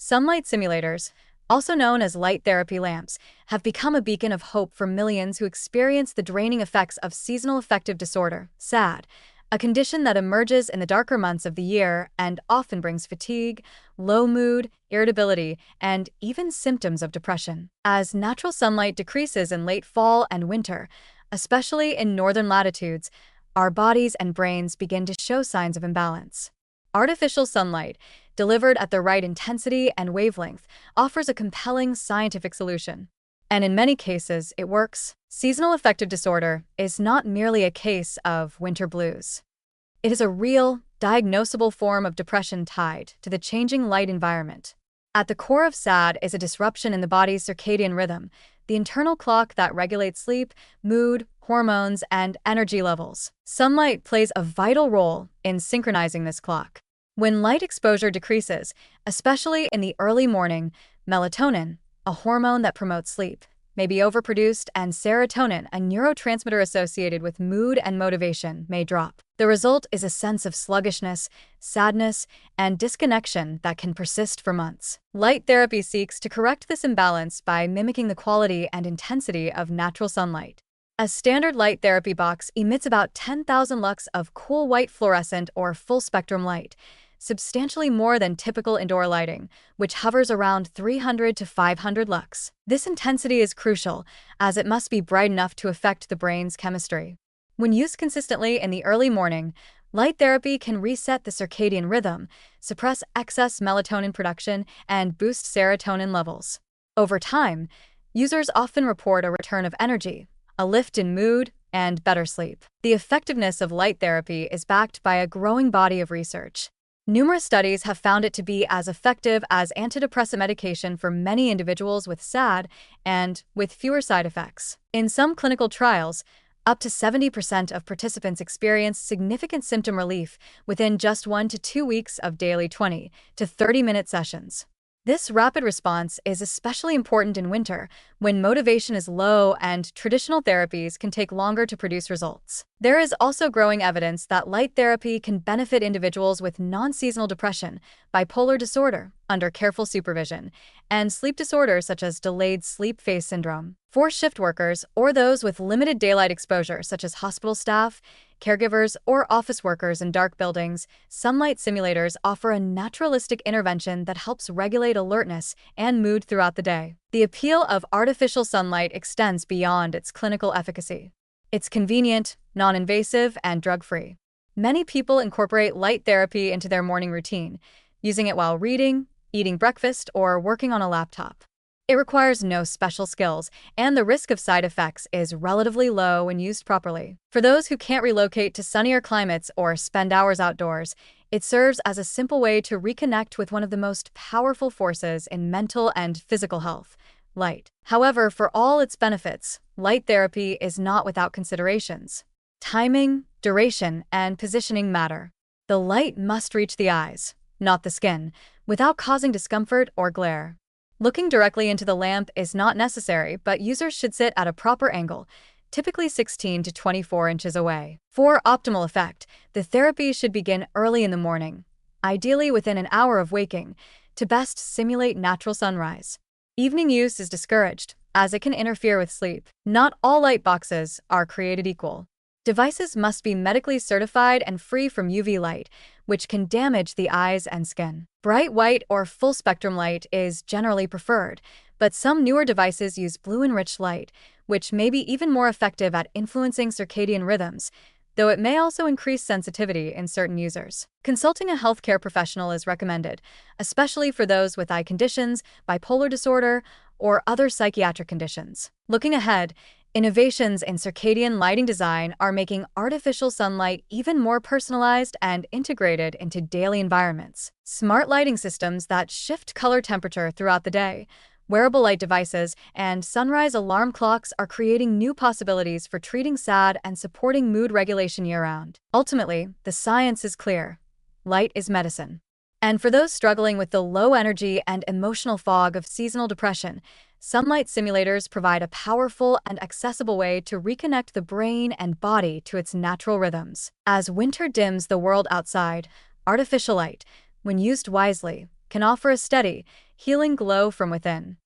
Sunlight simulators, also known as light therapy lamps, have become a beacon of hope for millions who experience the draining effects of seasonal affective disorder, SAD, a condition that emerges in the darker months of the year and often brings fatigue, low mood, irritability, and even symptoms of depression. As natural sunlight decreases in late fall and winter, especially in northern latitudes, our bodies and brains begin to show signs of imbalance. Artificial sunlight, delivered at the right intensity and wavelength, offers a compelling scientific solution. And in many cases, it works. Seasonal affective disorder is not merely a case of winter blues. It is a real, diagnosable form of depression tied to the changing light environment. At the core of SAD is a disruption in the body's circadian rhythm, the internal clock that regulates sleep, mood, hormones, and energy levels. Sunlight plays a vital role in synchronizing this clock. When light exposure decreases, especially in the early morning, melatonin, a hormone that promotes sleep, may be overproduced, and serotonin, a neurotransmitter associated with mood and motivation, may drop. The result is a sense of sluggishness, sadness, and disconnection that can persist for months. Light therapy seeks to correct this imbalance by mimicking the quality and intensity of natural sunlight. A standard light therapy box emits about 10,000 lux of cool white fluorescent or full-spectrum light, substantially more than typical indoor lighting, which hovers around 300 to 500 lux. This intensity is crucial, as it must be bright enough to affect the brain's chemistry. When used consistently in the early morning, light therapy can reset the circadian rhythm, suppress excess melatonin production, and boost serotonin levels. Over time, users often report a return of energy, a lift in mood, and better sleep. The effectiveness of light therapy is backed by a growing body of research. Numerous studies have found it to be as effective as antidepressant medication for many individuals with SAD and with fewer side effects. In some clinical trials, up to 70% of participants experienced significant symptom relief within just 1 to 2 weeks of daily 20 to 30-minute sessions. This rapid response is especially important in winter, when motivation is low and traditional therapies can take longer to produce results. There is also growing evidence that light therapy can benefit individuals with non-seasonal depression, bipolar disorder, under careful supervision, and sleep disorders such as delayed sleep phase syndrome. For shift workers or those with limited daylight exposure, such as hospital staff, caregivers, or office workers in dark buildings, sunlight simulators offer a naturalistic intervention that helps regulate alertness and mood throughout the day. The appeal of artificial sunlight extends beyond its clinical efficacy. It's convenient, non-invasive, and drug-free. Many people incorporate light therapy into their morning routine, using it while reading, eating breakfast, or working on a laptop. It requires no special skills, and the risk of side effects is relatively low when used properly. For those who can't relocate to sunnier climates or spend hours outdoors, it serves as a simple way to reconnect with one of the most powerful forces in mental and physical health, light. However, for all its benefits, light therapy is not without considerations. Timing, duration, and positioning matter. The light must reach the eyes, not the skin, without causing discomfort or glare. Looking directly into the lamp is not necessary, but users should sit at a proper angle, typically 16 to 24 inches away. For optimal effect, the therapy should begin early in the morning, ideally within an hour of waking, to best simulate natural sunrise. Evening use is discouraged, as it can interfere with sleep. Not all light boxes are created equal. Devices must be medically certified and free from UV light, which can damage the eyes and skin. Bright white or full-spectrum light is generally preferred, but some newer devices use blue-enriched light, which may be even more effective at influencing circadian rhythms, though it may also increase sensitivity in certain users. Consulting a healthcare professional is recommended, especially for those with eye conditions, bipolar disorder, or other psychiatric conditions. Looking ahead, innovations in circadian lighting design are making artificial sunlight even more personalized and integrated into daily environments. Smart lighting systems that shift color temperature throughout the day, wearable light devices, and sunrise alarm clocks are creating new possibilities for treating SAD and supporting mood regulation year-round. Ultimately, the science is clear. Light is medicine. And for those struggling with the low energy and emotional fog of seasonal depression, sunlight simulators provide a powerful and accessible way to reconnect the brain and body to its natural rhythms. As winter dims the world outside, artificial light, when used wisely, can offer a steady, healing glow from within.